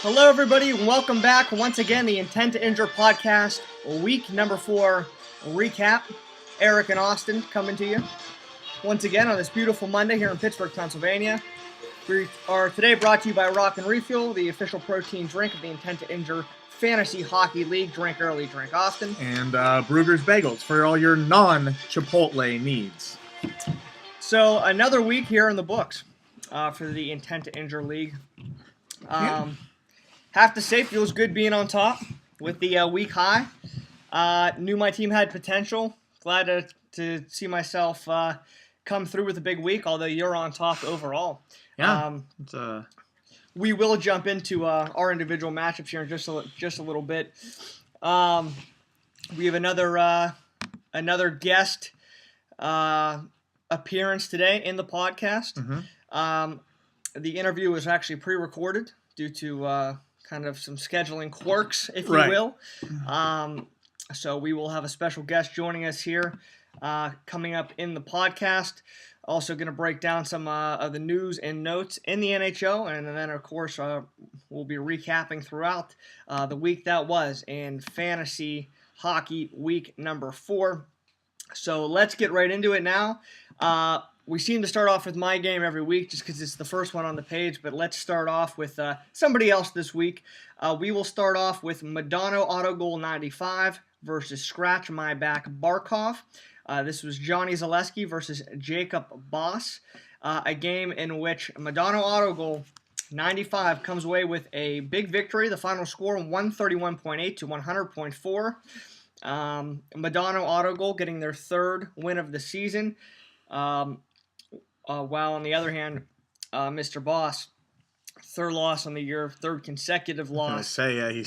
Hello, everybody. Welcome back once again. The Intent to Injure podcast, week number 4 recap. Eric and Austin coming to you once again on this beautiful Monday here in Pittsburgh, Pennsylvania. We are today brought to you by Rock and Refuel, the official protein drink of the Intent to Injure Fantasy Hockey League. Drink early, drink often. And Brugger's Bagels for all your non-Chipotle needs. So another week here in the books for the Intent to Injure League. Have to say, feels good being on top with the week high. Knew my team had potential. Glad to see myself come through with a big week, although you're on top overall. Yeah. We will jump into our individual matchups here in just a little bit. We have another guest appearance today in the podcast. Mm-hmm. The interview was actually pre-recorded due to kind of some scheduling quirks, if you will. So we will have a special guest joining us here coming up in the podcast. Also going to break down some of the news and notes in the NHL, and then, of course, we'll be recapping throughout the week that was in Fantasy Hockey Week number 4. So let's get right into it now. We seem to start off with my game every week just because it's the first one on the page, but let's start off with somebody else this week. We will start off with Madonna Auto Goal 95 versus Scratch My Back Barkov. This was Johnny Zaleski versus Jacob Boss, a game in which Madonna Auto Goal 95 comes away with a big victory. The final score 131.8 to 100.4. Madonna Auto Goal getting their third win of the season. While on the other hand, Mr. Boss, third loss on the year, third consecutive loss. I was gonna say, yeah, he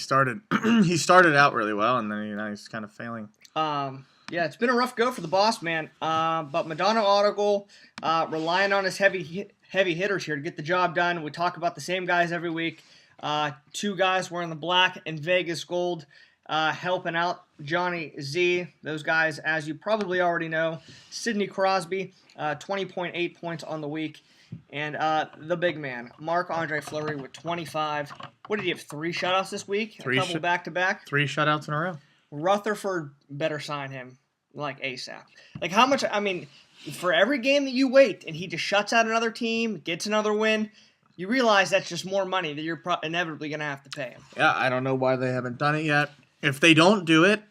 started out really well, and then he's kind of failing. Yeah, it's been a rough go for the Boss, man. But Madonna Auto Goal, relying on his heavy hitters here to get the job done. We talk about the same guys every week. Two guys wearing the black and Vegas gold, helping out Johnny Z. Those guys, as you probably already know, Sidney Crosby, 20.8 points on the week. And the big man, Marc-Andre Fleury with 25. What did he have, 3 shutouts this week? A couple back-to-back? 3 shutouts in a row. Rutherford better sign him, like, ASAP. Like, how much, I mean, for every game that you wait and he just shuts out another team, gets another win, you realize that's just more money that you're inevitably going to have to pay him. Yeah, I don't know why they haven't done it yet. If they don't do it,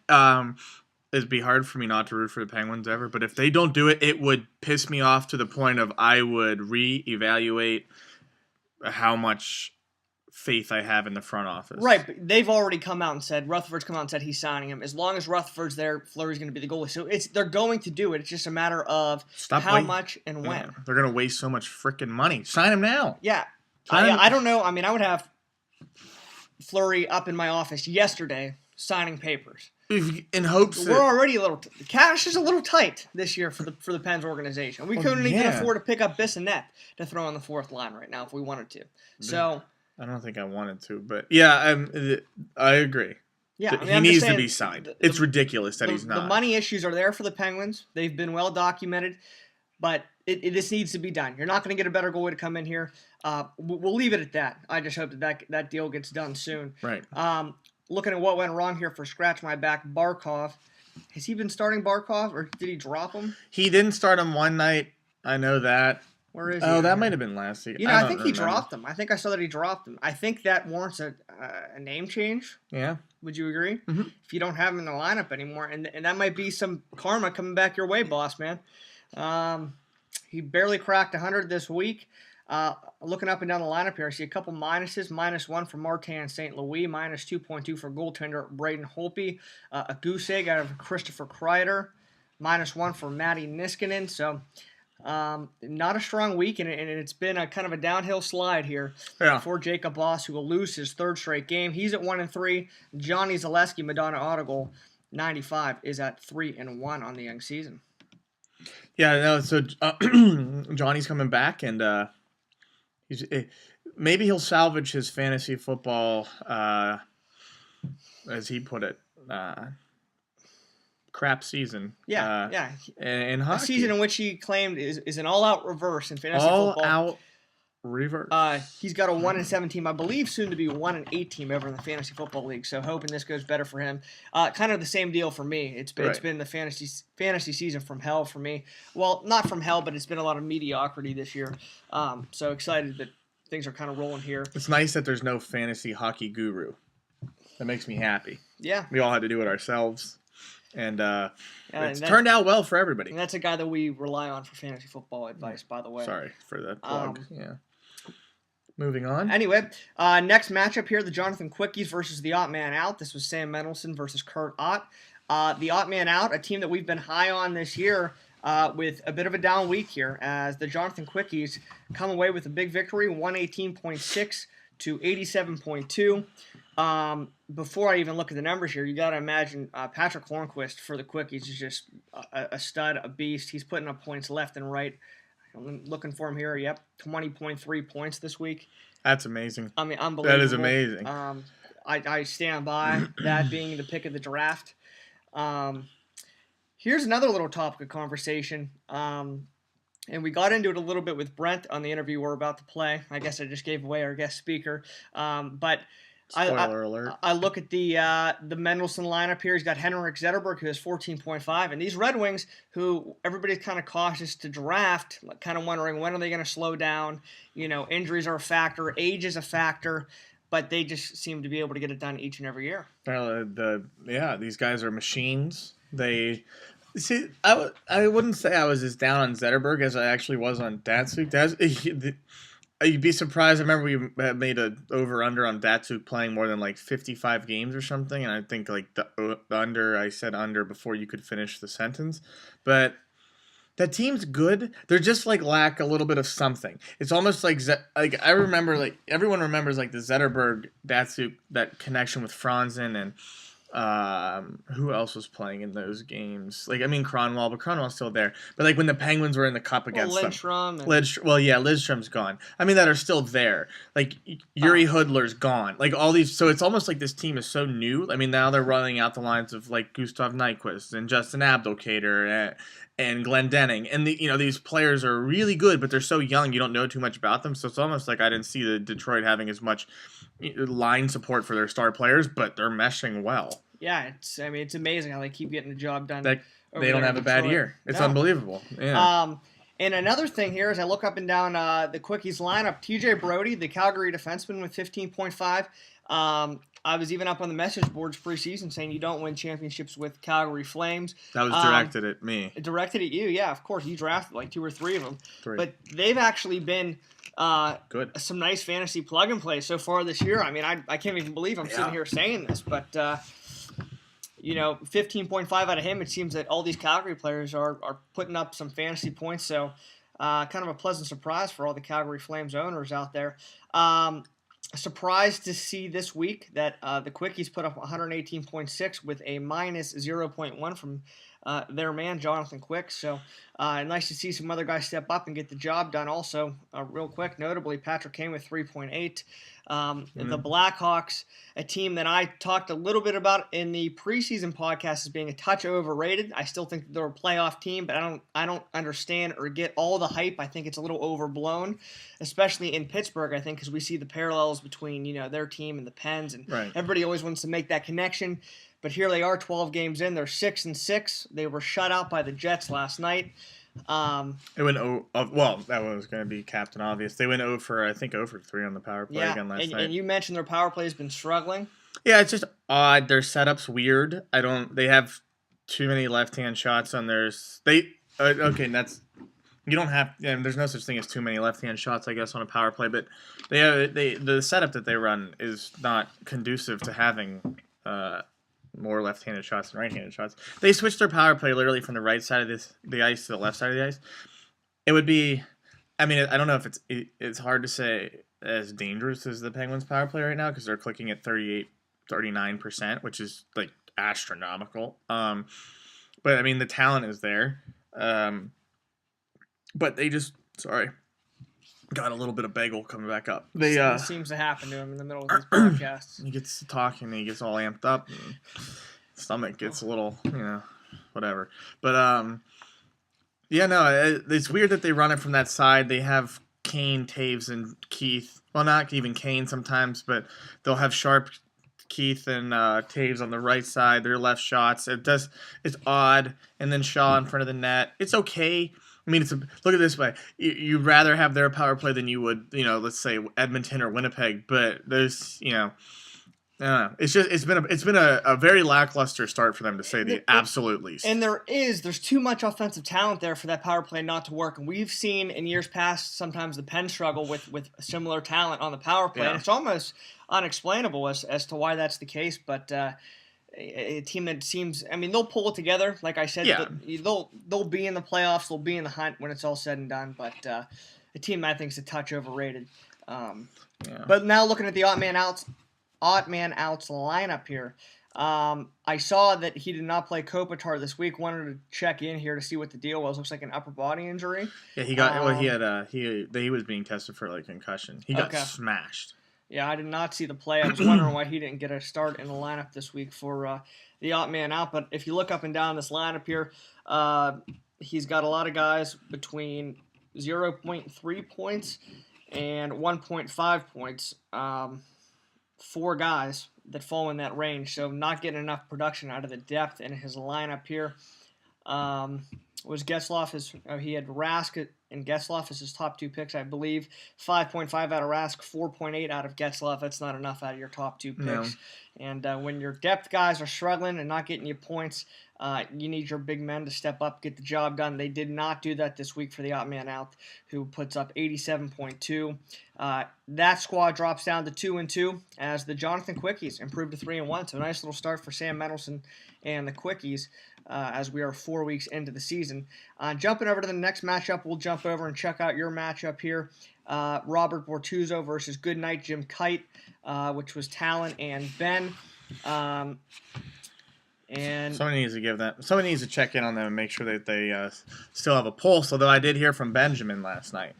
it'd be hard for me not to root for the Penguins ever. But if they don't do it, it would piss me off to the point of I would reevaluate how much faith I have in the front office. Right, but they've already come out and said, Rutherford's come out and said he's signing him. As long as Rutherford's there, Fleury's going to be the goalie. So they're going to do it. It's just a matter of much and when. Yeah, they're going to waste so much freaking money. Sign him now. Yeah. I don't know. I mean, I would have Fleury up in my office yesterday signing papers. In hopes we're already a little cash is a little tight this year for the Pens organization. We couldn't even afford to pick up Bissonnette to throw on the fourth line right now if we wanted to. So I don't think I wanted to, but yeah, I agree. Yeah, he needs to be signed. It's ridiculous that he's not. The money issues are there for the Penguins. They've been well documented, but this needs to be done. You're not going to get a better goalie to come in here. We'll leave it at that. I just hope that deal gets done soon. Right. Looking at what went wrong here for Scratch My Back Barkov. Has he been starting Barkov, or did he drop him? He didn't start him one night. I know that. Where is he? Oh, that might have been last year. I think he dropped him. I think I saw that he dropped him. I think that warrants a name change. Yeah. Would you agree? Mm-hmm. If you don't have him in the lineup anymore, and that might be some karma coming back your way, boss man. He barely cracked 100 this week. Looking up and down the lineup here, I see a couple minuses. -1 for Martin St. Louis, -2.2 for goaltender Braden Holtby. A goose egg out of Christopher Kreider, -1 for Matti Niskanen. So not a strong week, and it's been a kind of a downhill slide here for Jacob Boss, who will lose his third straight game. He's at 1-3. Johnny Zaleski, Madonna Auto Goal 95, is at 3-1 on the young season. Yeah, no. So Johnny's coming back, and maybe he'll salvage his fantasy football, as he put it, crap season. Yeah. In hockey. A season in which he claimed is an all-out reverse in fantasy football. All-out Revert. He's got a 1-7 team, I believe, soon to be 1-8 team over in the fantasy football league. So hoping this goes better for him. Kind of the same deal for me. It's been the fantasy season from hell for me. Well, not from hell, but it's been a lot of mediocrity this year. So excited that things are kind of rolling here. It's nice that there's no fantasy hockey guru. That makes me happy. Yeah, we all had to do it ourselves, and it's turned out well for everybody. And that's a guy that we rely on for fantasy football advice, by the way. Sorry for that plug. Moving on. Anyway, next matchup here, the Jonathan Quickies versus the Ott Man Out. This was Sam Mendelson versus Kurt Ott. The Ott Man Out, a team that we've been high on this year, with a bit of a down week here, as the Jonathan Quickies come away with a big victory, 118.6 to 87.2. Before I even look at the numbers here, you got to imagine Patrick Hornquist for the Quickies is just a stud, a beast. He's putting up points left and right. I'm looking for him here. Yep, 20.3 points this week. That's amazing. I mean, unbelievable. That is amazing. I stand by that being the pick of the draft. Here's another little topic of conversation. And we got into it a little bit with Brent on the interview we're about to play. I guess I just gave away our guest speaker. But Spoiler alert. I look at the Mendelson lineup here. He's got Henrik Zetterberg, who has 14.5. And these Red Wings, who everybody's kind of cautious to draft, kind of wondering when are they going to slow down. You know, injuries are a factor. Age is a factor. But they just seem to be able to get it done each and every year. These guys are machines. I wouldn't say I was as down on Zetterberg as I actually was on Datsuk. You'd be surprised. I remember we had made a over-under on Datsuk playing more than like 55 games or something, and I think like the under, I said under before you could finish the sentence. But that team's good. They're just like lack a little bit of something. It's almost like I remember, like everyone remembers like the Zetterberg Datsuk, that connection with Franzen, and who else was playing in those games? Like, I mean, Cronwall, but Cronwall's still there. But like when the Penguins were in the cup against Lidstrom. Lidstrom's gone. I mean, that are still there. Like Yuri Hudler's gone. Like all these, so it's almost like this team is so new. I mean, now they're running out the lines of like Gustav Nyquist and Justin Abdelkader and Glendening, and these players are really good, but they're so young, you don't know too much about them. So it's almost like I didn't see the Detroit having as much line support for their star players, but they're meshing well. Yeah, it's amazing how they keep getting the job done. They don't have a bad year. It's unbelievable. Yeah. And another thing here, as I look up and down the Quickies lineup, TJ Brody, the Calgary defenseman, with 15.5. I was even up on the message boards preseason saying you don't win championships with Calgary Flames. That was directed at me. Directed at you, yeah, of course. You drafted like 2 or 3 of them. But they've actually been good. Some nice fantasy plug and play so far this year. I mean, I can't even believe I'm sitting here saying this, but 15.5 out of him. It seems that all these Calgary players are putting up some fantasy points. So kind of a pleasant surprise for all the Calgary Flames owners out there. Surprised to see this week that the Quickies put up 118.6 with a minus 0.1 from their man, Jonathan Quick. So nice to see some other guys step up and get the job done also. Real quick, notably, Patrick Kane with 3.8. The Blackhawks, a team that I talked a little bit about in the preseason podcast as being a touch overrated. I still think they're a playoff team, but I don't understand or get all the hype. I think it's a little overblown, especially in Pittsburgh, I think, because we see the parallels between their team and the Pens, and everybody always wants to make that connection. But here they are, 12 games in. They're 6-6. They were shut out by the Jets last night. It went that was going to be Captain Obvious. They went 0 for 3 on the power play again last night. And you mentioned their power play has been struggling. Yeah, it's just odd. Their setup's weird. They have too many left-hand shots on theirs. You don't have. There's no such thing as too many left-hand shots, I guess, on a power play. But the setup that they run is not conducive to having more left-handed shots than right-handed shots. They switched their power play literally from the right side of the ice to the left side of the ice. It would be, I don't know if it's hard to say as dangerous as the Penguins power play right now because they're clicking at 39%, which is like astronomical. But the talent is there. But they just, got a little bit of bagel coming back up. It seems to happen to him in the middle of these podcasts. He gets to talking and he gets all amped up. And stomach gets a little, whatever. But, it's weird that they run it from that side. They have Kane, Taves, and Keith. Well, not even Kane sometimes, but they'll have Sharp, Keith, and Taves on the right side. Their left shots. It's odd. And then Shaw in front of the net. It's okay. I mean, look at it this way. You'd rather have their power play than you would, let's say Edmonton or Winnipeg. But there's, I don't know. It's been a very lackluster start for them, to say the absolute least. And there's too much offensive talent there for that power play not to work. And we've seen in years past sometimes the Pen struggle with similar talent on the power play. Yeah. And it's almost unexplainable as to why that's the case. But a team that seems, they'll pull it together. Like I said, yeah. they'll be in the playoffs. They'll be in the hunt when it's all said and done. But a team I think is a touch overrated. But now looking at the odd man outs lineup here. I saw that he did not play Kopitar this week. Wanted to check in here to see what the deal was. Looks like an upper body injury. Yeah, he got. He was being tested for concussion. He got smashed. Yeah, I did not see the play. I was wondering why he didn't get a start in the lineup this week for the odd man out. But if you look up and down this lineup here, he's got a lot of guys between 0.3 points and 1.5 points. 4 guys that fall in that range, so not getting enough production out of the depth in his lineup here. Was Getzlaf, he had Rask and Getzlaf as his top 2 picks, I believe. 5.5 out of Rask, 4.8 out of Getzlaf. That's not enough out of your top 2 picks. No. And when your depth guys are struggling and not getting you points, you need your big men to step up, get the job done. They did not do that this week for the odd man out, who puts up 87.2. That squad drops down to 2-2 as the Jonathan Quickies improved to 3-1. So a nice little start for Sam Mendelson and the Quickies as we are 4 weeks into the season. Jumping over to the next matchup, we'll jump over and check out your matchup here. Robert Bortuzzo versus Goodnight Jim Kite, which was Talon and Ben. And somebody needs to check in on them and make sure that they still have a pulse. Although I did hear from Benjamin last night.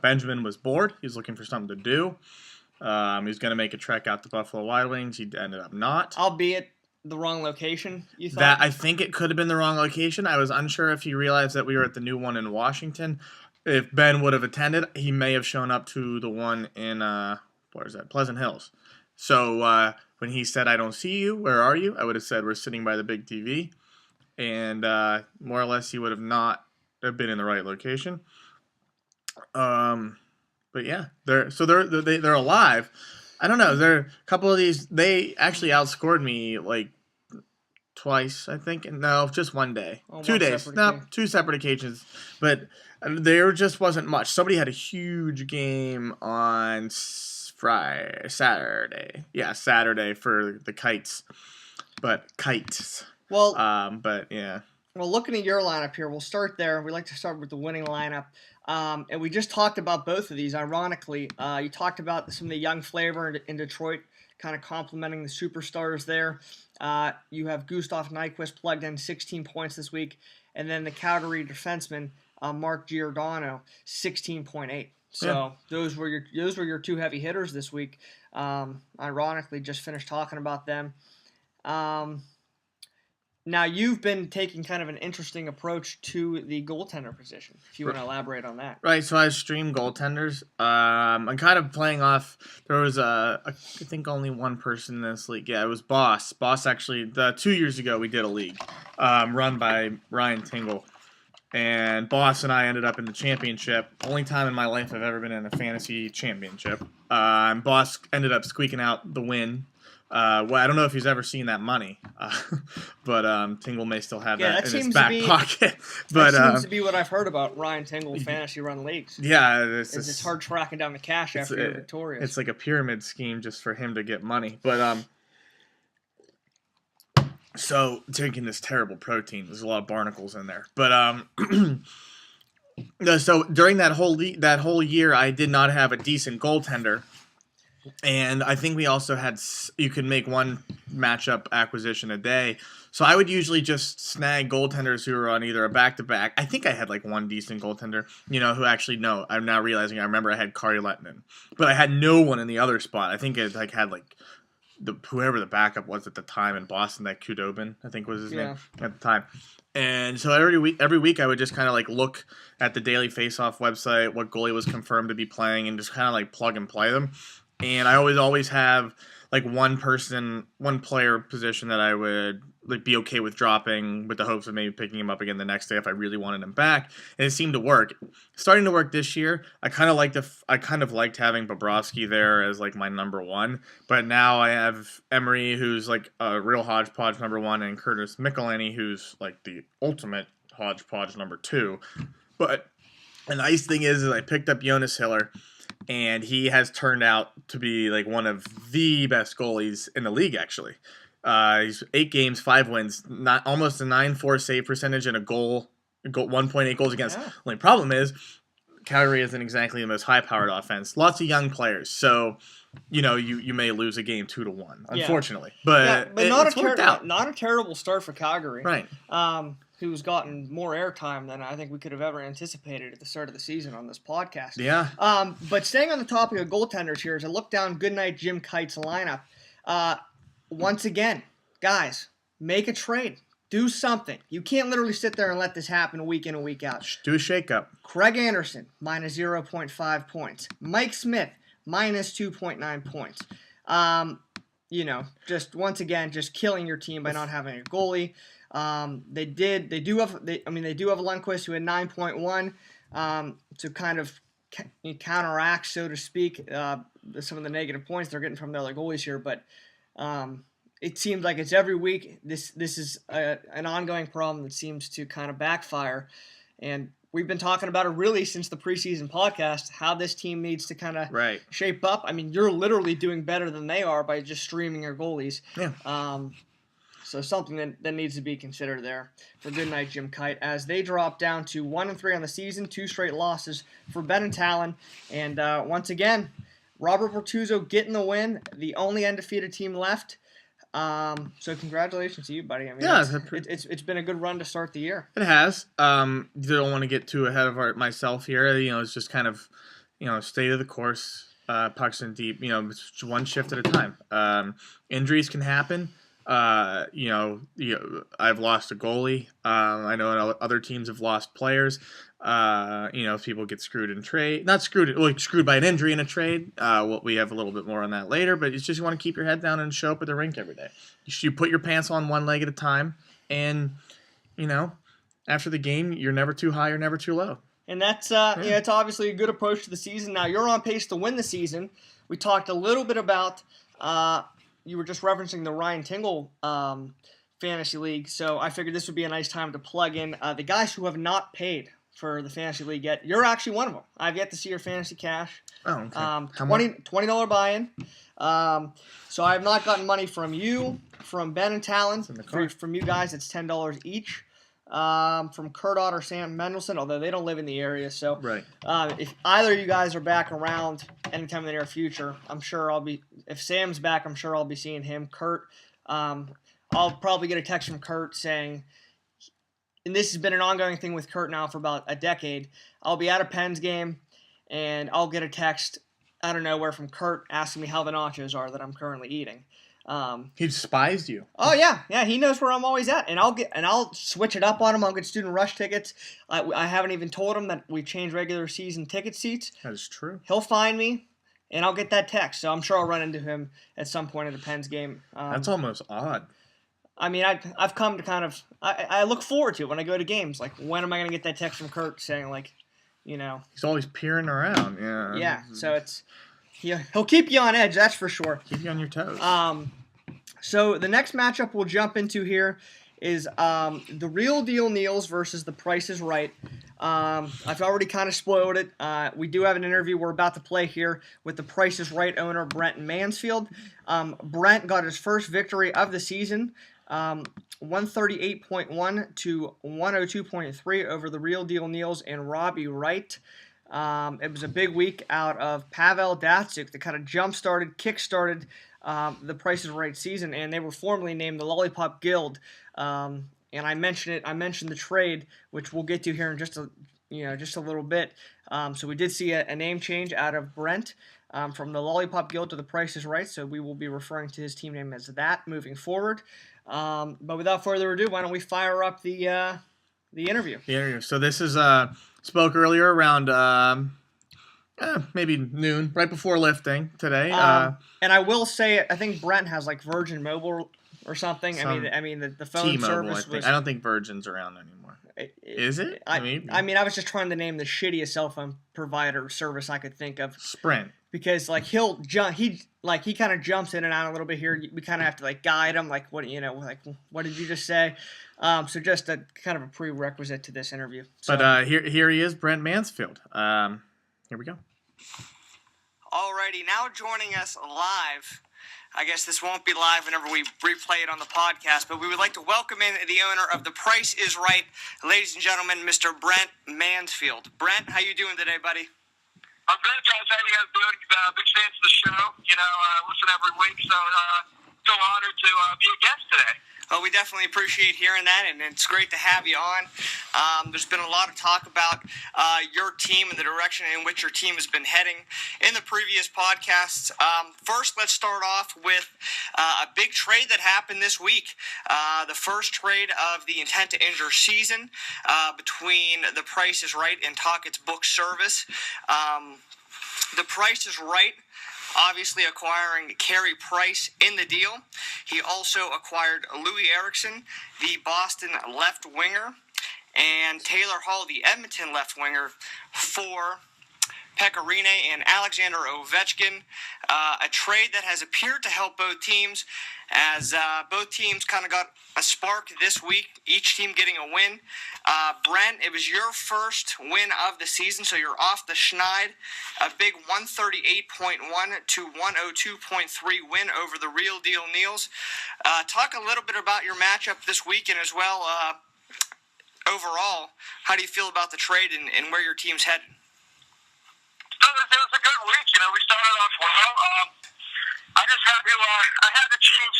Benjamin was bored. He was looking for something to do. He was going to make a trek out to Buffalo Wild Wings. He ended up not. Albeit the wrong location, you thought? That I think it could have been the wrong location. I was unsure if he realized that we were at the new one in Washington. If Ben would have attended, he may have shown up to the one in where is that? Pleasant Hills. So when he said, "I don't see you, where are you?" I would have said, "We're sitting by the big TV," and more or less he would have not have been in the right location. But yeah, they're alive. I don't know. There are a couple of these. They actually outscored me like twice, I think. No, just one day. 2 days. No, 2 separate occasions. But there just wasn't much. Somebody had a huge game on Saturday. Yeah, Saturday for the Kites. But Kites. Well, but yeah. Well, looking at your lineup here, we'll start there. We like to start with the winning lineup. And we just talked about both of these, ironically. You talked about some of the young flavor in Detroit, kind of complementing the superstars there. You have Gustav Nyquist plugged in 16 points this week. And then the Calgary defenseman, Mark Giordano, 16.8. So those were your 2 heavy hitters this week. Ironically, just finished talking about them. Now, you've been taking kind of an interesting approach to the goaltender position, if you want to elaborate on that. Right, so I stream goaltenders. I'm kind of playing off, there was, I think only one person in this league. Yeah, it was Boss. Boss actually, 2 years ago, we did a league run by Ryan Tingle. And Boss and I ended up in the championship. Only time in my life I've ever been in a fantasy championship. And Boss ended up squeaking out the win. Well, I don't know if he's ever seen that money, but Tingle may still have that in his back pocket. But that seems to be what I've heard about Ryan Tingle fantasy run leagues. Yeah, it's hard tracking down the cash after you're victorious. It's like a pyramid scheme just for him to get money. But so taking this terrible protein, there's a lot of barnacles in there. But so during that whole year, I did not have a decent goaltender. And I think we also had, you could make one matchup acquisition a day. So I would usually just snag goaltenders who were on either a back-to-back. I think I had like one decent goaltender, who actually, no, I'm now realizing I remember I had Kari Lettinen. But I had no one in the other spot. I think I had whoever the backup was at the time in Boston, that Kudobin, I think was his name at the time. And so every week I would just kind of like look at the Daily Faceoff website, what goalie was confirmed to be playing, and just kind of like plug and play them. And I always have like one player position that I would like be okay with dropping with the hopes of maybe picking him up again the next day if I really wanted him back. And it seemed to work. Starting to work this year. I kind of liked having Bobrovsky there as like my number one, but now I have Emery, who's like a real hodgepodge number one, and Curtis Michelini, who's like the ultimate hodgepodge number two. But the nice thing is I picked up Jonas Hiller, and he has turned out to be like one of the best goalies in the league, actually. He's 8 games, 5 wins, not almost a 9.4 save percentage and a goal 1.8 goals against. Yeah. Only problem is Calgary isn't exactly the most high-powered offense. Lots of young players, so you may lose a game 2-1, unfortunately. Yeah. But not a terrible start for Calgary, right? Who's gotten more airtime than I think we could have ever anticipated at the start of the season on this podcast. Yeah. But staying on the topic of goaltenders here, as I look down Goodnight Jim Kite's lineup, once again, guys, make a trade. Do something. You can't literally sit there and let this happen week in and week out. Just do a shakeup. Craig Anderson, minus 0.5 points. Mike Smith, minus 2.9 points. Just once again, just killing your team by not having a goalie. They do have Lundqvist, who had 9.1 to kind of counteract, so to speak, some of the negative points they're getting from the other goalies here. But it seems like it's every week. This is an ongoing problem that seems to kind of backfire, and we've been talking about it really since the preseason podcast, how this team needs to kind of shape up. I mean, you're literally doing better than they are by just streaming your goalies. Yeah. So something that needs to be considered there for Goodnight Jim Kite, as they drop down to 1-3 on the season, 2 straight losses for Ben and Talon. And once again, Robert Bortuzzo getting the win, the only undefeated team left. So congratulations to you, buddy. I mean, it's been a good run to start the year. It has. Don't want to get too ahead of myself here. It's just kind of, stay to the course. Pucks in deep. It's one shift at a time. Injuries can happen. I've lost a goalie. I know other teams have lost players. People get screwed in trade. Not screwed, like screwed by an injury in a trade. We have a little bit more on that later, but it's just you want to keep your head down and show up at the rink every day. You put your pants on one leg at a time, and, after the game, you're never too high or never too low. And that's, it's obviously a good approach to the season. Now, you're on pace to win the season. We talked a little bit about, you were just referencing the Ryan Tingle Fantasy League, so I figured this would be a nice time to plug in the guys who have not paid for the Fantasy League yet. You're actually one of them. I've yet to see your fantasy cash. Oh, okay. $20 buy-in. So I have not gotten money from you, from Ben and Talon. From you guys, it's $10 each. From Kurt Ott or Sam Mendelson, although they don't live in the area. So if either of you guys are back around anytime in the near future, I'm sure if Sam's back, I'm sure I'll be seeing him. Kurt, I'll probably get a text from Kurt saying, and this has been an ongoing thing with Kurt now for about a decade, I'll be at a Pens game, and I'll get a text out of nowhere from Kurt asking me how the nachos are that I'm currently eating. He despised you. Oh yeah, he knows where I'm always at, and I'll switch it up on him. I'll get student rush tickets. I haven't even told him that we've changed regular season ticket seats. That is true. He'll find me, and I'll get that text. So I'm sure I'll run into him at some point at a Pens game. That's almost odd. I mean, I've come to kind of I look forward to it when I go to games. Like, when am I going to get that text from Kurt saying, like, He's always peering around. Yeah. Yeah. So he'll keep you on edge. That's for sure. Keep you on your toes. So the next matchup we'll jump into here is the Real Deal Neils versus The Price is Right. I've already kind of spoiled it. We do have an interview we're about to play here with The Price is Right owner Brent Mansfield. Brent got his first victory of the season, 138.1 to 102.3 over the Real Deal Neils and Robbie Wright. It was a big week out of Pavel Datsyuk that kind of kick-started the Price is Right season, and they were formerly named the Lollipop Guild. And I mentioned the trade, which we'll get to here in just just a little bit. So we did see a name change out of Brent from the Lollipop Guild to the Price is Right. So we will be referring to his team name as that moving forward. But without further ado, why don't we fire up the interview? The interview. So this is spoke earlier around maybe noon, right before lifting today. And I will say, I think Brent has like Virgin Mobile or something. I mean the phone T-Mobile, service was. I don't think Virgin's around anymore. Is it? I mean, I was just trying to name the shittiest cell phone provider service I could think of. Sprint. Because like he'll jump, he kind of jumps in and out a little bit here. We kind of have to like guide him, like what did you just say? So just a kind of a prerequisite to this interview. So, but here he is, Brent Mansfield. Here we go. Alrighty, now joining us live. I guess this won't be live whenever we replay it on the podcast, but we would like to welcome in the owner of The Price is Right, ladies and gentlemen, Mr. Brent Mansfield. Brent, how you doing today, buddy? I'm good, guys. How you guys doing? Big fans of the show. Listen every week, so honored to be a guest today. Well, we definitely appreciate hearing that, and it's great to have you on. There's been a lot of talk about your team and the direction in which your team has been heading in the previous podcasts. First, let's start off with a big trade that happened this week. The first trade of the Intent to Injure season between The Price is Right and Talk It's Book Service. The Price is Right, obviously acquiring Carey Price in the deal. He also acquired Louis Erickson, the Boston left winger, and Taylor Hall, the Edmonton left winger, for Pecorine and Alexander Ovechkin. A trade that has appeared to help both teams, as both teams kind of got a spark this week, each team getting a win. Brent, it was your first win of the season, so you're off the schneid. A big 138.1 to 102.3 win over the Real Deal Neils. Talk a little bit about your matchup this weekend as well. Overall, how do you feel about the trade and where your team's headed? It was a good week. We started off well. I just had to change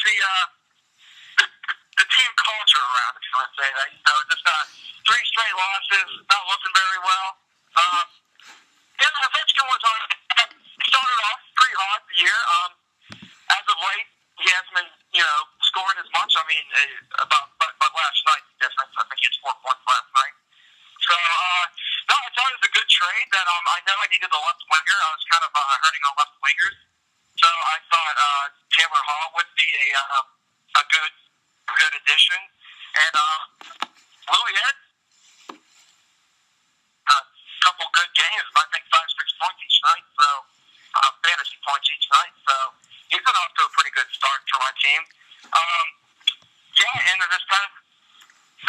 the team culture around, if you want to say that. Just 3 straight losses, not looking very well. Ovechkin was on. Started off pretty hot the year. As of late, he hasn't been, scoring as much. I mean, but last night, the difference. I think he had 4 points last night. So, no, I thought it was a good trade. That I know I needed a left winger. I was kind of hurting on left wingers. So I thought Taylor Hall would be a good addition. And Louis had a couple good games. I think 5-6 points each night. So fantasy points each night. So he's been off to a pretty good start for my team. And this time,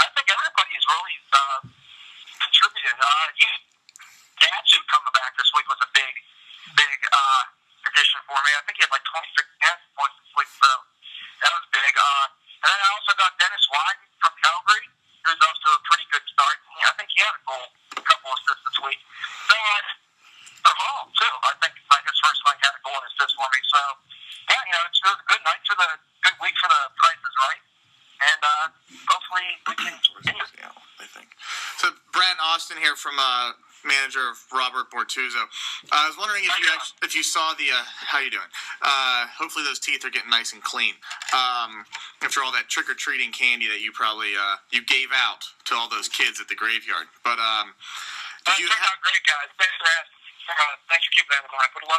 I think everybody's really contributed. Datsu coming back this week was a big addition for me. I think he had like 26 points this week, so that was big. And then I also got Dennis Wyden from Calgary, who's off to a pretty good start. I think he had a goal, a couple assists this week. So for Hall too, I think his first night had a goal and assist for me. So it was a good night for good week for the Price is Right. And hopefully we can continue. Yeah, I think. So, Brent Austin here from manager of Robert Bortuzzo. I was wondering if you saw the how you doing? Hopefully those teeth are getting nice and clean after all that trick or treating candy that you probably you gave out to all those kids at the graveyard. But did you? Turned out great, guys. Thanks for asking. Thanks for keeping that in mind. I put a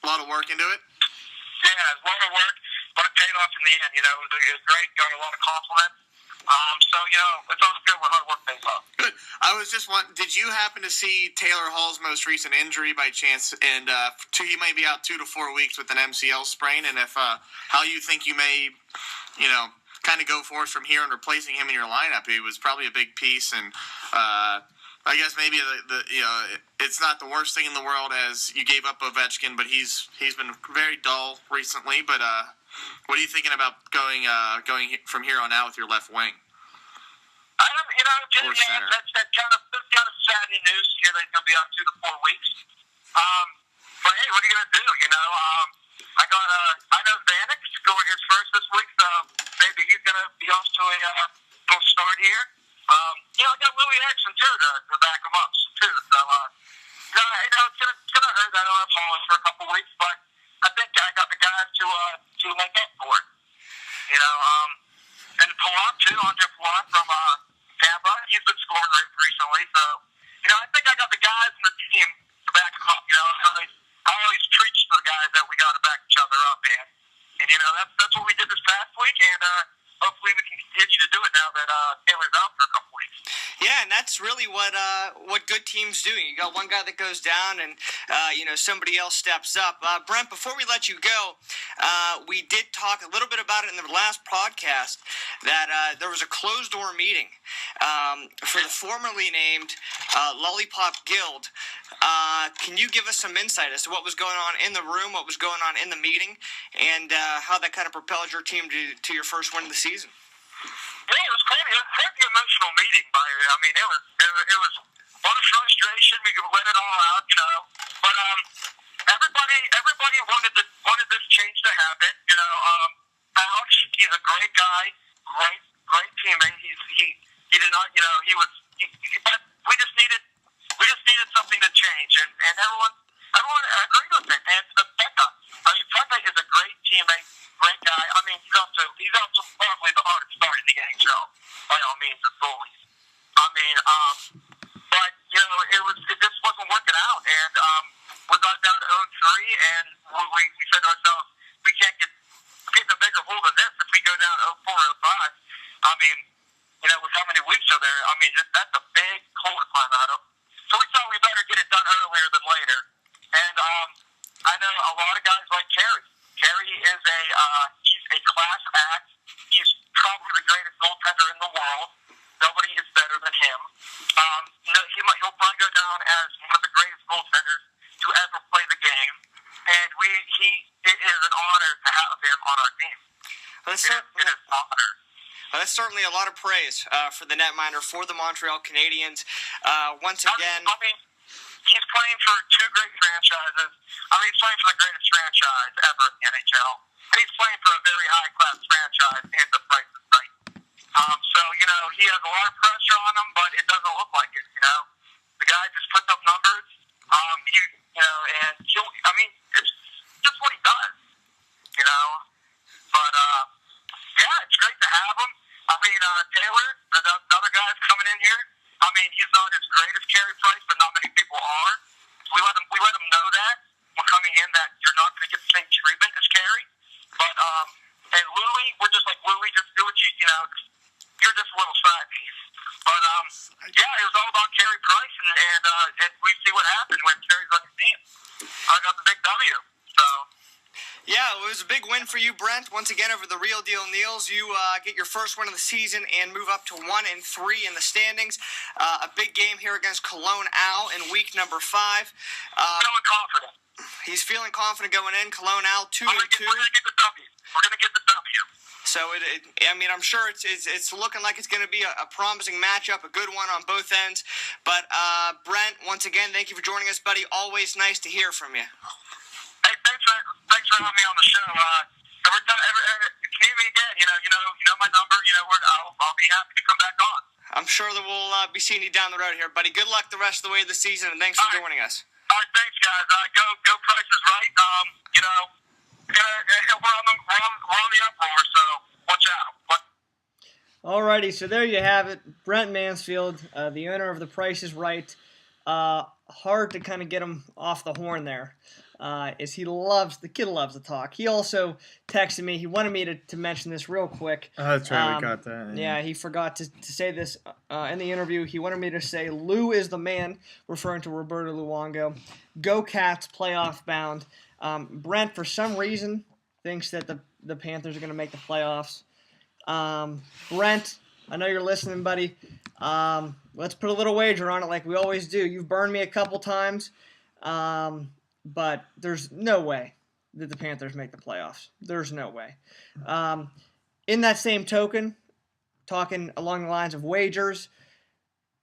lot of work into it. Yeah, a lot of work, but it paid off in the end. It was great. Got a lot of compliments. So it's all good when hard work pays off. Good. I was just wondering, did you happen to see Taylor Hall's most recent injury by chance? And he may be out 2 to 4 weeks with an MCL sprain. And if how you think you may, kind of go forward from here and replacing him in your lineup? He was probably a big piece, and I guess maybe it's not the worst thing in the world as you gave up Ovechkin, but he's been very dull recently. But what are you thinking about going from here on out with your left wing? I don't, that's kind of sad news here that he's going to be out 2 to 4 weeks. But hey, what are you going to do? I know Vanek scored his first this week, so maybe he's going to be off to a little start here. I got Louis Erickson too to that's what we did this past week, and hopefully we can continue to do it now that Taylor's out for a couple weeks. Yeah, and that's really what good teams do. You got one guy that goes down, and somebody else steps up. Brent, before we let you go, we did talk a little bit about it in the last podcast that there was a closed door meeting for the formerly named Lollipop Guild. Can you give us some insight as to what was going on in the room, what was going on in the meeting, and how that kind of propelled your team to your first win of the season? Yeah, it was quite the emotional meeting. It was a lot of frustration. We could let it all out, But everybody wanted this change to happen. Alex, he's a great guy, great teammate. He did not, but we just needed something to change, and everyone agreed with it. And Becca, Becca is a great teammate, great guy. He's also probably the hardest start in the NHL by all means of goalies. But it just wasn't working out, and we got down to 0-3, and we said to ourselves, we can't get a bigger hold of this if we go down 0-4, 0-5. With how many weeks are there? That's a big hole to climb out of. So we thought we better get it done earlier than later. And I know a lot of guys like Carey. Carey is he's a class act. He's probably the greatest goaltender in the world. Nobody is better than him. He'll probably go down as one of the greatest goaltenders to ever play the game. And it is an honor to have him on our team. It is an honor. Well, that's certainly a lot of praise for the netminder, for the Montreal Canadiens. Once again, he's playing for two great franchises. He's playing for the greatest franchise ever in the NHL. And he's playing for a very high-class franchise, and the price is right. He has a lot of pressure on him, but it doesn't look like it, The guy just puts up numbers. And it's just what he does, But, it's great to have him. Taylor, another guy's coming in here. He's not as great as Carey Price, but not many people are. We let him know that when coming in that you're not going to get the same treatment as Carey. But and Louie, we're just like Louie, just do what you're just a little side piece. But it was all about Carey Price, and we see what happened when Carey's on the team. I got the big W. So. Yeah, it was a big win for you, Brent. Once again, over the Real Deal Neals, you get your first win of the season and move up to 1-3 in the standings. A big game here against Cologne Al in week number 5. Feeling confident. He's feeling confident going in. Cologne Al 2-2. We're going to get the W. We're going to get the W. So I'm sure it's looking like it's going to be a promising matchup, a good one on both ends. But Brent, once again, thank you for joining us, buddy. Always nice to hear from you. Hey, thanks for having me on the show. Every time, if you need me again, you know my number. I'll be happy to come back on. I'm sure that we'll be seeing you down the road here, buddy. Good luck the rest of the way of the season, and thanks for joining us. All right, thanks, guys. Go Price is right. We're on the uproar, so watch out. Alrighty, so there you have it. Brent Mansfield, the owner of The Price is Right. Hard to kind of get him off the horn there. The kid loves to talk. He also texted me. He wanted me to mention this real quick. Oh, that's right. We got that. Yeah, he forgot to say this in the interview. He wanted me to say, Lou is the man, referring to Roberto Luongo. Go Cats, playoff bound. Brent, for some reason, thinks that the Panthers are going to make the playoffs. Brent, I know you're listening, buddy. Let's put a little wager on it like we always do. You've burned me a couple times. But there's no way that the Panthers make the playoffs. There's no way. In that same token, talking along the lines of wagers,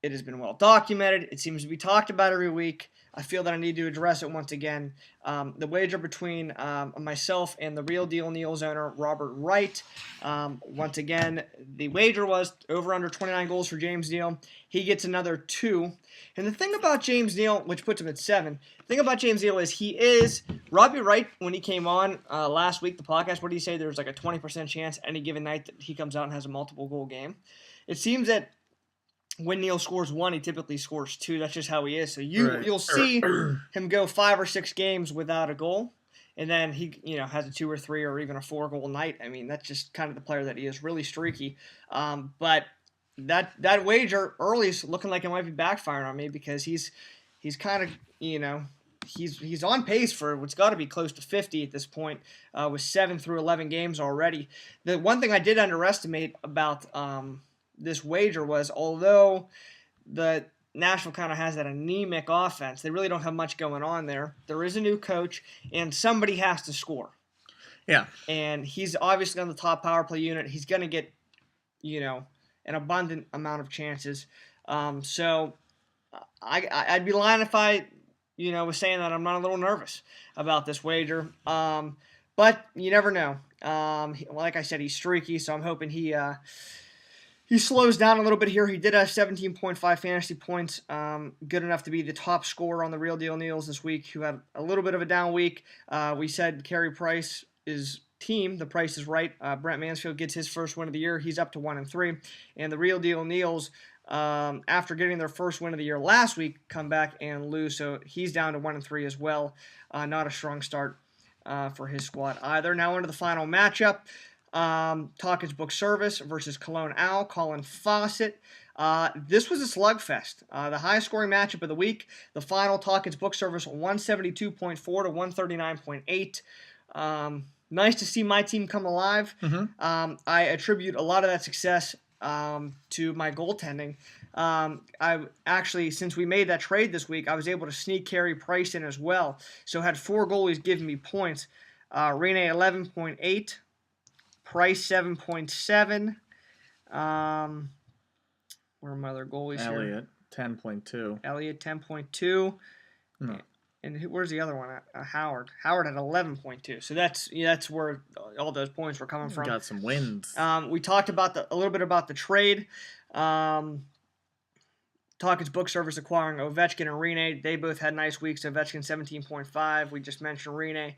it has been well documented. It seems to be talked about every week. I feel that I need to address it once again. The wager between myself and the Real Deal Neals owner, Robert Wright. Once again, the wager was over under 29 goals for James Neal. He gets another 2. And the thing about James Neal, which puts him at 7, the thing about James Neal is Robbie Wright, when he came on last week, the podcast, what did he say? There's like a 20% chance any given night that he comes out and has a multiple goal game. It seems that when Neal scores 1, he typically scores 2. That's just how he is. So you'll see him go 5 or 6 games without a goal, and then he has a 2 or 3 or even a 4-goal night. I mean, that's just kind of the player that he is, really streaky. But that wager early is looking like it might be backfiring on me because he's kind of he's on pace for what's got to be close to 50 at this point, with 7 through 11 games already. The one thing I did underestimate about this wager was, although the Nashville kind of has that anemic offense, they really don't have much going on there. There is a new coach, and somebody has to score. Yeah. And he's obviously on the top power play unit. He's going to get, an abundant amount of chances. So I'd be lying if I, was saying that I'm not a little nervous about this wager. But you never know. Like I said, he's streaky, so I'm hoping he slows down a little bit here. He did have 17.5 fantasy points, good enough to be the top scorer on the Real Deal Neals this week, who had a little bit of a down week. We said Carey Price's team, the Price is Right. Brent Mansfield gets his first win of the year. He's up to 1-3. And the Real Deal Neals, after getting their first win of the year last week, come back and lose. So he's down to 1-3 as well. Not a strong start for his squad either. Now into the final matchup. Talkage Book Service versus Cologne Owl, Colin Fawcett. This was a slugfest. The highest scoring matchup of the week. The final Talkage Book Service 172.4 to 139.8. Nice to see my team come alive. Mm-hmm. I attribute a lot of that success to my goaltending. I actually, since we made that trade this week, I was able to sneak Carey Price in as well. So had 4 goalies giving me points. Rene 11.8. Price 7.7. Where are my other goalies here? Elliott 10.2. Elliott 10.2. No. And where's the other one? Howard. Howard at 11.2. So that's where all those points were coming from. Got some wins. We talked about a little bit about the trade. Talkage Book Service acquiring Ovechkin and Rene. They both had nice weeks. Ovechkin 17.5. We just mentioned Rene.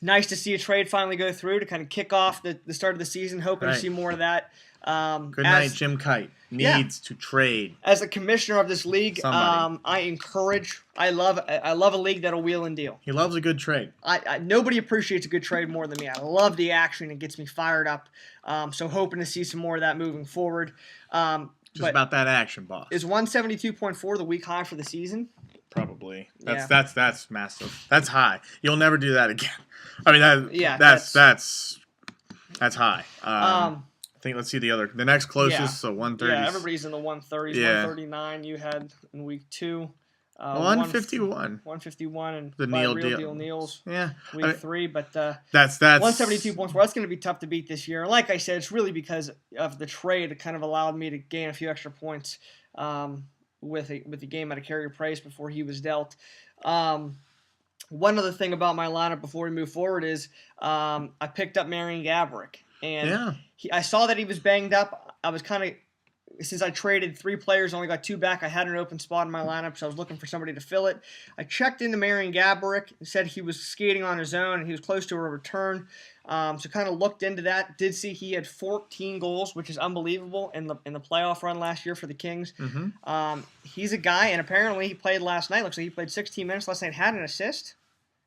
Nice to see a trade finally go through to kind of kick off the start of the season. Hoping to see more of that. Good night, Jim Kite. Needs to trade. As the commissioner of this league, I encourage. I love a league that'll wheel and deal. He loves a good trade. Nobody appreciates a good trade more than me. I love the action. It gets me fired up. So hoping to see some more of that moving forward. Just about that action, boss. Is 172.4 the week high for the season? Probably. That's massive. That's high. You'll never do that again. I mean that's high. I think let's see the next closest, so 130. Yeah, everybody's in the 130s. Yeah. 139 you had in week 2. 151. 151 and the Real Deal Neals. Yeah. Week 3, but that's 172.4. That's going to be tough to beat this year. Like I said, it's really because of the trade. It kind of allowed me to gain a few extra points with the game at a Carey Price before he was dealt. One other thing about my lineup before we move forward is I picked up Marian Gaborik. And I saw that he was banged up. I was kind of, since I traded 3 players, only got 2 back, I had an open spot in my lineup, so I was looking for somebody to fill it. I checked into Marian Gaborik and said he was skating on his own and he was close to a return. So kind of looked into that. Did see he had 14 goals, which is unbelievable in the playoff run last year for the Kings. Mm-hmm. He's a guy, and apparently he played last night. Looks like he played 16 minutes last night. Had an assist.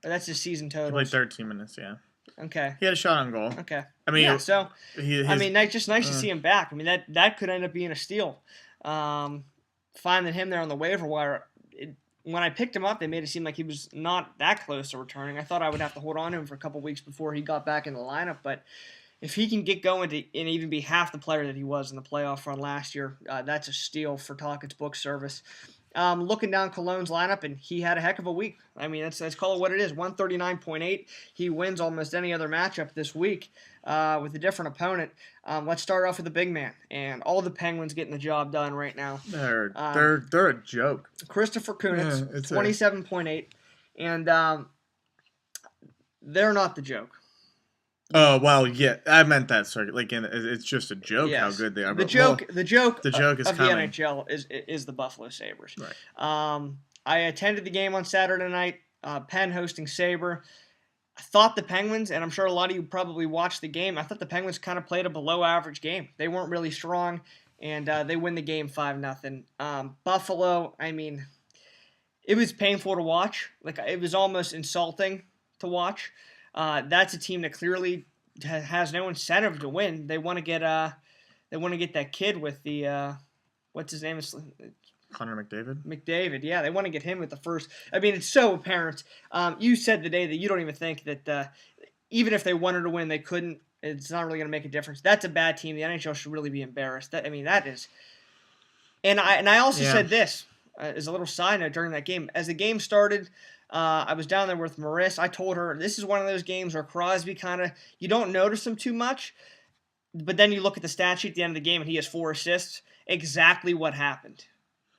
Or that's his season total. He played 13 minutes, yeah. Okay. He had a shot on goal. Okay. I mean, just nice to see him back. I mean, that could end up being a steal. Finding him there on the waiver wire, when I picked him up, they made it seem like he was not that close to returning. I thought I would have to hold on to him for a couple weeks before he got back in the lineup, but if he can get going and even be half the player that he was in the playoff run last year, that's a steal for Talkage Book Service. Looking down Cologne's lineup, and he had a heck of a week. I mean, let's call it what it is, 139.8. He wins almost any other matchup this week with a different opponent. Let's start off with the big man, and all the Penguins getting the job done right now. They're a joke. Christopher Kunitz, 27.8, and they're not the joke. Oh well, yeah, I meant that. Sorry, it's just a joke how good they are. The joke is of coming. The NHL is the Buffalo Sabres. Right. I attended the game on Saturday night. Penn hosting Sabre. I thought the Penguins, and I'm sure a lot of you probably watched the game. I thought the Penguins kind of played a below average game. They weren't really strong, and they win the game 5-0. Buffalo. I mean, it was painful to watch. Like, it was almost insulting to watch. That's a team that clearly has no incentive to win. They want to get that kid with the what's his name? Connor McDavid. McDavid, yeah, they want to get him with the first. I mean, it's so apparent. You said today that you don't even think that even if they wanted to win, they couldn't. It's not really going to make a difference. That's a bad team. The NHL should really be embarrassed. That is. And I also said this as a little side note during that game. As the game started, I was down there with Maris. I told her this is one of those games where Crosby kind of you don't notice him too much, but then you look at the stat sheet at the end of the game and he has 4 assists. Exactly what happened.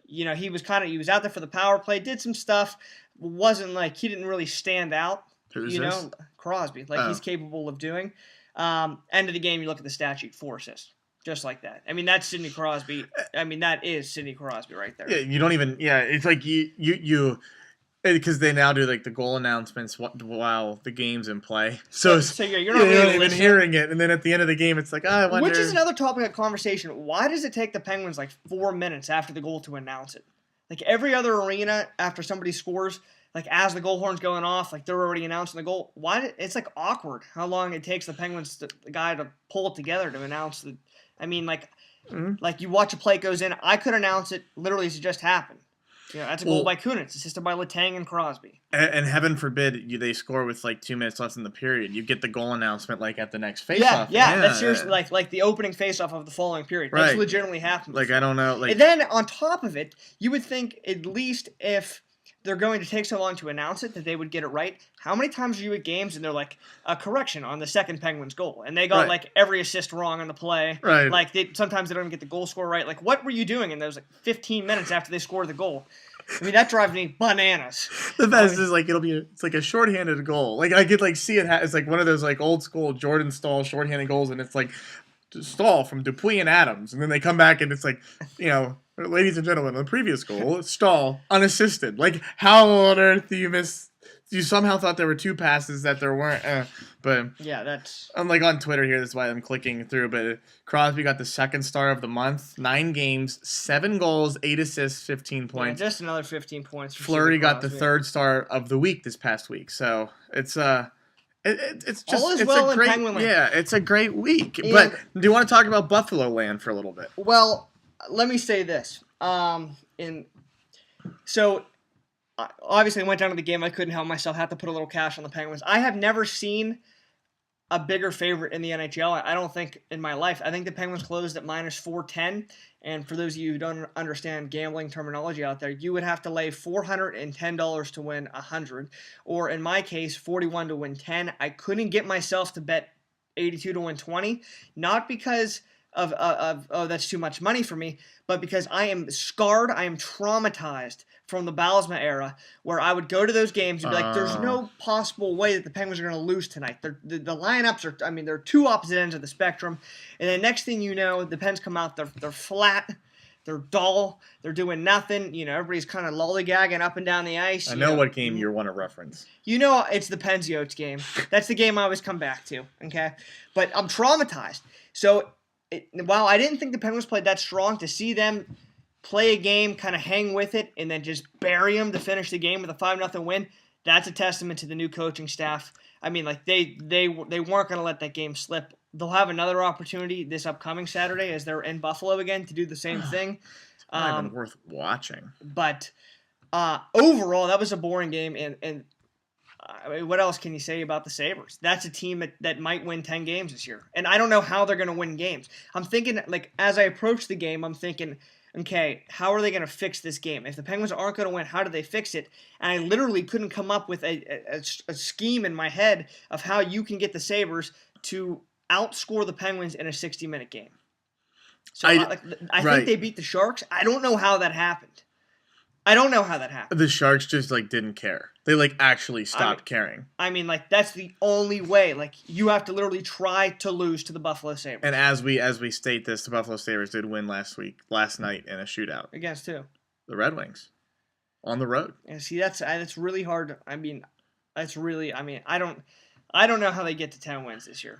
You know, he was out there for the power play, did some stuff. Wasn't like he didn't really stand out. Who's you know, this? Crosby, he's capable of doing. End of the game, you look at the stat sheet, 4 assists. Just like that. I mean, that's Sidney Crosby. I mean, that is Sidney Crosby right there. Yeah, you don't even. Yeah, it's like you because they now do like the goal announcements while the game's in play. So you're not really even hearing it, and then at the end of the game, it's like, I wonder. Which is another topic of conversation. Why does it take the Penguins like 4 minutes after the goal to announce it? Like every other arena, after somebody scores, like as the goal horn's going off, like they're already announcing the goal. Why? It's like awkward how long it takes the Penguins, the guy to pull it together to announce the. I mean, like you watch a play goes in. I could announce it literally as it just happened. Yeah, that's a goal by Kunitz, assisted by Letang and Crosby. And heaven forbid they score with like 2 minutes left in the period. You get the goal announcement like at the next faceoff. Yeah, that's seriously like the opening faceoff of the following period. That's legitimately happened. Like I don't know. Like and then on top of it, you would think at least if they're going to take so long to announce it that they would get it right. How many times are you at games and they're like a correction on the second Penguins goal and they got like every assist wrong on the play. Right. Like sometimes they don't get the goal score right. Like what were you doing in those like 15 minutes after they scored the goal? I mean that drives me bananas. The best is like it's like a shorthanded goal. Like I could like see it. It's like one of those like old school Jordan Stahl shorthanded goals, and it's like Stahl from Dupuis and Adams, and then they come back and it's like, ladies and gentlemen, the previous goal, Stahl unassisted. Like how on earth do you miss? You somehow thought there were 2 passes that there weren't. But yeah, that's. I'm like on Twitter here. That's why I'm clicking through. But Crosby got the second star of the month. 9 games, 7 goals, 8 assists, 15 points. Yeah, just another 15 points. Fleury got the 3rd star of the week this past week. So it's it's just all is it's well a great in Penguin Land. Yeah, it's a great week. But do you want to talk about Buffalo Land for a little bit? Well, let me say this. So. Obviously, I went down to the game. I couldn't help myself. Had to put a little cash on the Penguins. I have never seen a bigger favorite in the NHL. I don't think in my life. I think the Penguins closed at -410. And for those of you who don't understand gambling terminology out there, you would have to lay $410 to win 100, or in my case, 41 to win 10. I couldn't get myself to bet 82 to win 20, not because of that's too much money for me, but because I am scarred. I am traumatized from the Baalsma era, where I would go to those games and be like, there's no possible way that the Penguins are going to lose tonight. The lineups are, they're 2 opposite ends of the spectrum. And then next thing you know, the Pens come out, they're flat, they're dull, they're doing nothing. Everybody's kind of lollygagging up and down the ice. I know what game you want to reference. It's the Pens Yotes game. That's the game I always come back to, okay? But I'm traumatized. So while I didn't think the Penguins played that strong, to see them play a game, kind of hang with it, and then just bury them to finish the game with a 5-0 win, that's a testament to the new coaching staff. I mean, like they weren't going to let that game slip. They'll have another opportunity this upcoming Saturday as they're in Buffalo again to do the same thing. It's not even worth watching. But overall, that was a boring game, and I mean, what else can you say about the Sabres? That's a team that might win 10 games this year. And I don't know how they're going to win games. I'm thinking, like, as I approach the game, I'm thinking, okay, how are they going to fix this game? If the Penguins aren't going to win, how do they fix it? And I literally couldn't come up with a scheme in my head of how you can get the Sabres to outscore the Penguins in a 60-minute game. So I think they beat the Sharks. I don't know how that happened. The Sharks just didn't care. They actually stopped caring. I mean, that's the only way. You have to literally try to lose to the Buffalo Sabres. And as we state this, the Buffalo Sabres did win last night in a shootout. Against who? The Red Wings. On the road. And see, that's really hard. I don't know how they get to 10 wins this year.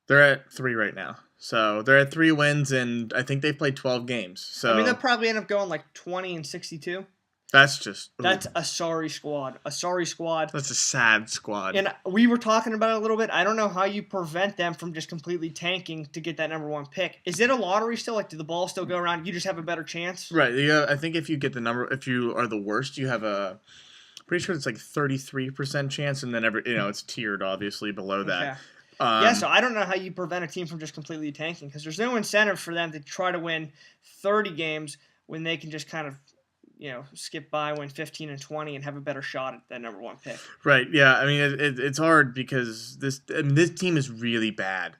They're at 3 right now. So they're at 3 wins, and I think they've played 12 games. So they'll probably end up going 20-62. That's a sorry squad. A sorry squad. That's a sad squad. And we were talking about it a little bit. I don't know how you prevent them from just completely tanking to get that number 1 pick. Is it a lottery still? Like, do the balls still go around? You just have a better chance? Right. Yeah. I think if you get the number, if you are the worst, you have pretty sure it's like 33% chance, and then it's tiered obviously below that. Okay. So I don't know how you prevent a team from just completely tanking, because there's no incentive for them to try to win 30 games when they can just kind of, skip by, win 15 and 20, and have a better shot at that number 1 pick. Right. Yeah. I mean, it's hard because this team is really bad.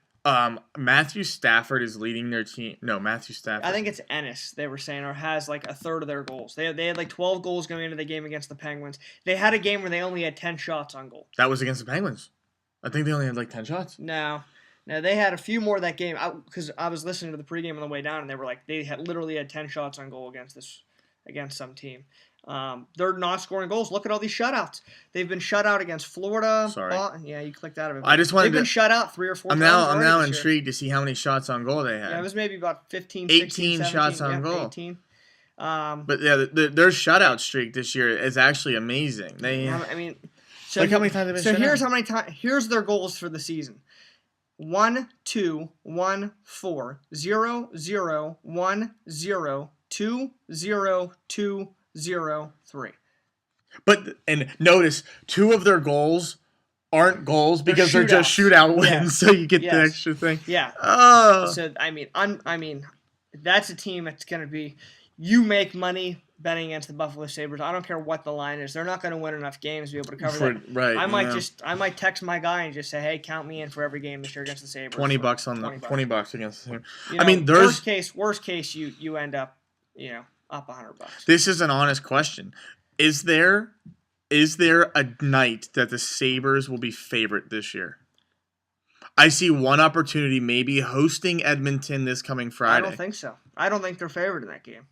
Matthew Stafford is leading their team. No, Matthew Stafford. I think it's Ennis, they were saying, or has like a third of their goals. They had like 12 goals going into the game against the Penguins. They had a game where they only had 10 shots on goal. That was against the Penguins. I think they only had like 10 shots. No, they had a few more that game. Because I was listening to the pregame on the way down, and they were like, they had literally had 10 shots on goal against some team. They're not scoring goals. Look at all these shutouts. They've been shut out against Florida. Sorry. Yeah, you clicked out of it. I just wanted They've been shut out 3 or 4 times. I'm now intrigued to see how many shots on goal they had. Yeah, it was maybe about 15, 18 16, 17, shots on goal. 18. But yeah, their shutout streak this year is actually amazing. So look how many times they've been shut here's out. how many times. Here's their goals for the season: 1, 2, 1, 4, 0, 0, 1, 0, 2, 0, 2, 0, 3. And notice 2 of their goals aren't goals because they're just shootout wins, Yeah. so you get the extra thing. Yeah. Oh. So I mean, that's a team that's going to be. You make money betting against the Buffalo Sabres. I don't care what the line is. They're not going to win enough games to be able to cover that. Right. I might text my guy and just say, hey, count me in for every game this year against the Sabres. $20 on the $20 against the Sabres. I mean, worst case, you end up, up $100. This is an honest question. Is there a night that the Sabres will be favorite this year? I see one opportunity, maybe hosting Edmonton this coming Friday. I don't think so. I don't think they're favored in that game.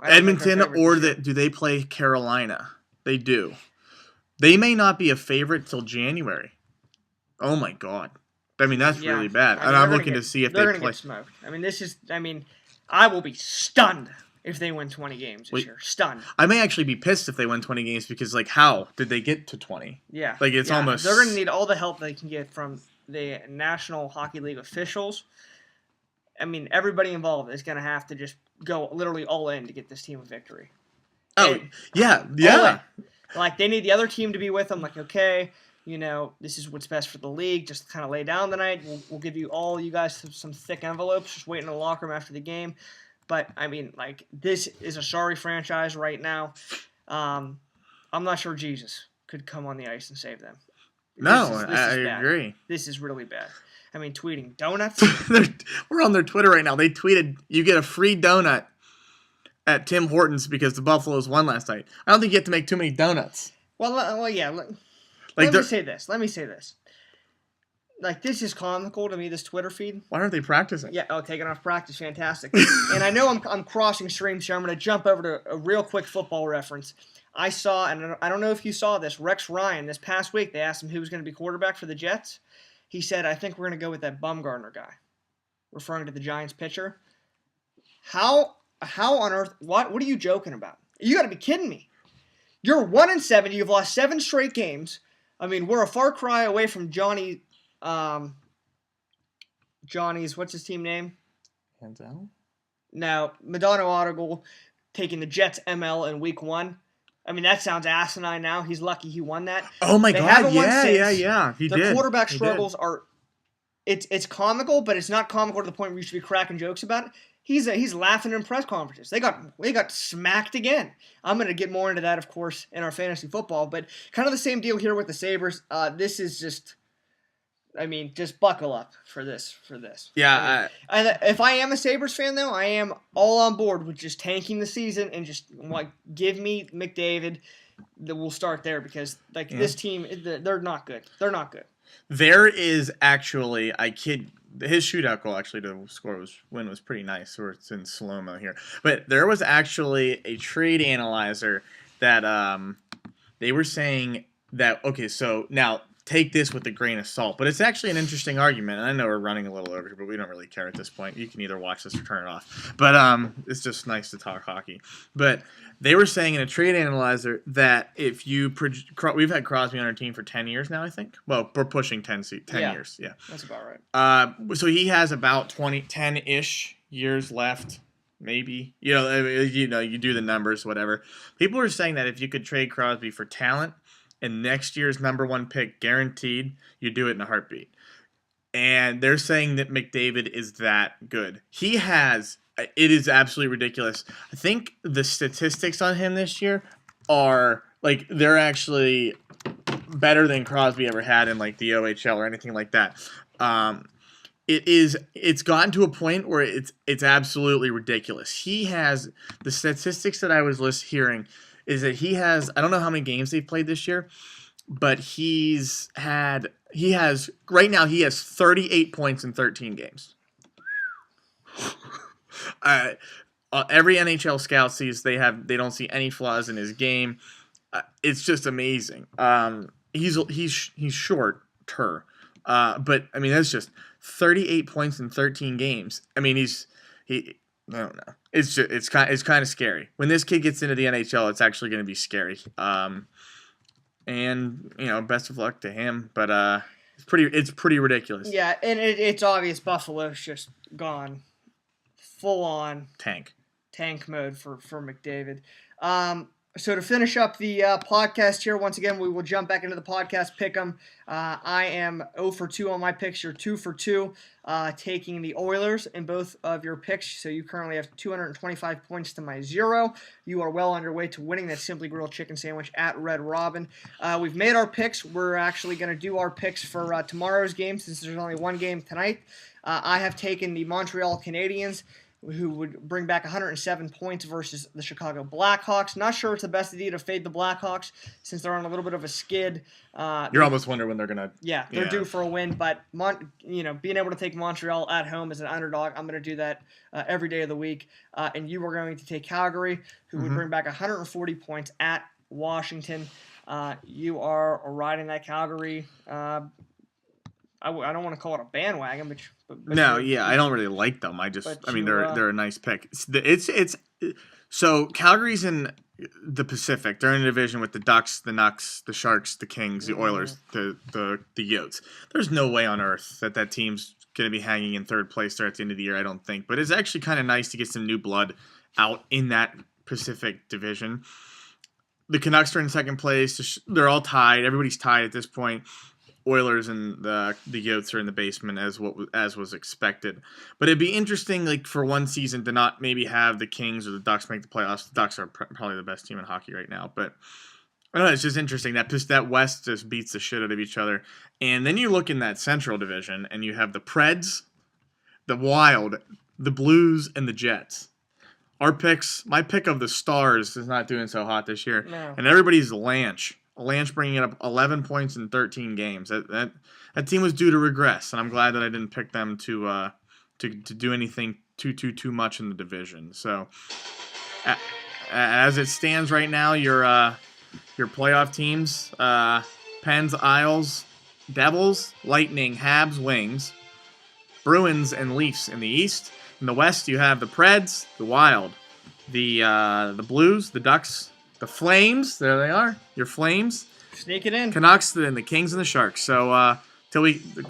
Edmonton, or do they play Carolina? They do. They may not be a favorite till January. Oh my God! I mean, that's really bad. And I'm looking to see if they play. They're going to get smoked. I will be stunned if they win 20 games this year. Stunned. I may actually be pissed if they win 20 games because, how did they get to 20? Yeah. It's almost. They're going to need all the help they can get from the National Hockey League officials. I mean, everybody involved is going to have to just go literally all in to get this team a victory. Oh, yeah. Like, they need the other team to be with them. Like, okay, this is what's best for the league. Just kind of lay down tonight. We'll give you guys some thick envelopes. Just wait in the locker room after the game. But, I mean, this is a sorry franchise right now. I'm not sure Jesus could come on the ice and save them. I agree. This is really bad. I mean, tweeting donuts. We're on their Twitter right now. They tweeted, "You get a free donut at Tim Hortons because the Buffaloes won last night." I don't think you have to make too many donuts. Well, yeah. Let me say this. This is comical to me, this Twitter feed. Why aren't they practicing? Yeah, taking off practice, fantastic. And I know I'm crossing streams here. I'm going to jump over to a real quick football reference. I saw, and I don't know if you saw this, Rex Ryan, this past week, they asked him who was going to be quarterback for the Jets. He said, I think we're going to go with that Bumgarner guy, referring to the Giants pitcher. How on earth, what are you joking about? You got to be kidding me. You're 1-7, you've lost 7 straight games. I mean, we're a far cry away from Johnny's, what's his team name? Hanzel? No, Madonna Audible taking the Jets ML in week 1. I mean, that sounds asinine now. He's lucky he won that. Oh my God, yeah. He did. Their quarterback struggles are, it's comical, but it's not comical to the point where you should be cracking jokes about it. He's laughing in press conferences. They got smacked again. I'm going to get more into that, of course, in our fantasy football, but kind of the same deal here with the Sabres. This is just, just buckle up for this. Yeah. If I am a Sabres fan, though, I am all on board with just tanking the season and just give me McDavid. We'll start there because this team, they're not good. They're not good. There is actually, his shootout goal actually to win was pretty nice. Or it's in slow-mo here, but there was actually a trade analyzer that they were saying that so now take this with a grain of salt. But it's actually an interesting argument. And I know we're running a little over here, but we don't really care at this point. You can either watch this or turn it off. But it's just nice to talk hockey. But they were saying in a trade analyzer that if you we've had Crosby on our team for 10 years now, I think. Well, we're pushing 10 years. Yeah. That's about right. So he has about 10-ish years left. Maybe. You do the numbers, whatever. People are saying that if you could trade Crosby for talent, and next year's number 1 pick guaranteed, you do it in a heartbeat. And they're saying that McDavid is that good. It is absolutely ridiculous. I think the statistics on him this year are, they're actually better than Crosby ever had in, the OHL or anything like that. It's gotten to a point where it's absolutely ridiculous. He has, the statistics that I was hearing is that he has, I don't know how many games they've played this year, but he has 38 points in 13 games. Every NHL scout sees they don't see any flaws in his game. It's just amazing. He's shorter, but I mean that's just 38 points in 13 games. I mean I don't know. It's kind of scary. When this kid gets into the NHL, it's actually going to be scary. And best of luck to him. But it's pretty ridiculous. Yeah, and it's obvious Buffalo's just gone full on tank mode for McDavid. So to finish up the podcast here, once again, we will jump back into the podcast pick'em. I am 0 for 2 on my picks. You're 2 for 2, taking the Oilers in both of your picks. So you currently have 225 points to my 0. You are well on your way to winning that Simply Grilled Chicken Sandwich at Red Robin. We've made our picks. We're actually going to do our picks for tomorrow's game since there's only one game tonight. I have taken the Montreal Canadiens, who would bring back 107 points versus the Chicago Blackhawks. Not sure it's the best idea to fade the Blackhawks since they're on a little bit of a skid. You're almost wondering when they're going to... Yeah, they're due for a win, but being able to take Montreal at home as an underdog, I'm going to do that every day of the week. And you are going to take Calgary, who would bring back 140 points at Washington. You are riding that Calgary... I don't want to call it a bandwagon, but I don't really like them. They're a nice pick. So Calgary's in the Pacific. They're in a division with the Ducks, the Nucks, the Sharks, the Kings, the Oilers, the Yotes. There's no way on earth that team's going to be hanging in third place there at the end of the year, I don't think. But it's actually kind of nice to get some new blood out in that Pacific division. The Canucks are in second place. They're all tied. Everybody's tied at this point. Oilers and the Yotes are in the basement as was expected. But it'd be interesting, for one season to not maybe have the Kings or the Ducks make the playoffs. The Ducks are probably the best team in hockey right now. But I don't know, it's just interesting that West just beats the shit out of each other. And then you look in that Central division and you have the Preds, the Wild, the Blues, and the Jets. My pick of the Stars is not doing so hot this year. No. And everybody's Lanch. Lance bringing up 11 points in 13 games. That team was due to regress, and I'm glad that I didn't pick them to do anything too much in the division. So, as it stands right now, your playoff teams: Pens, Isles, Devils, Lightning, Habs, Wings, Bruins, and Leafs in the East. In the West, you have the Preds, the Wild, the Blues, the Ducks. The Flames, there they are. Your Flames. Sneak it in. Canucks, and the Kings and the Sharks. So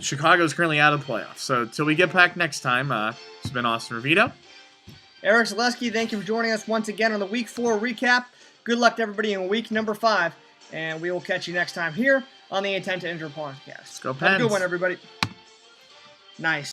Chicago's currently out of the playoffs. So till we get back next time, it's been Austin Revito. Eric Zaleski, thank you for joining us once again on the Week 4 recap. Good luck to everybody in week number 5. And we will catch you next time here on the Intent to Injure podcast. Let's go Pens. Have a good one, everybody. Nice.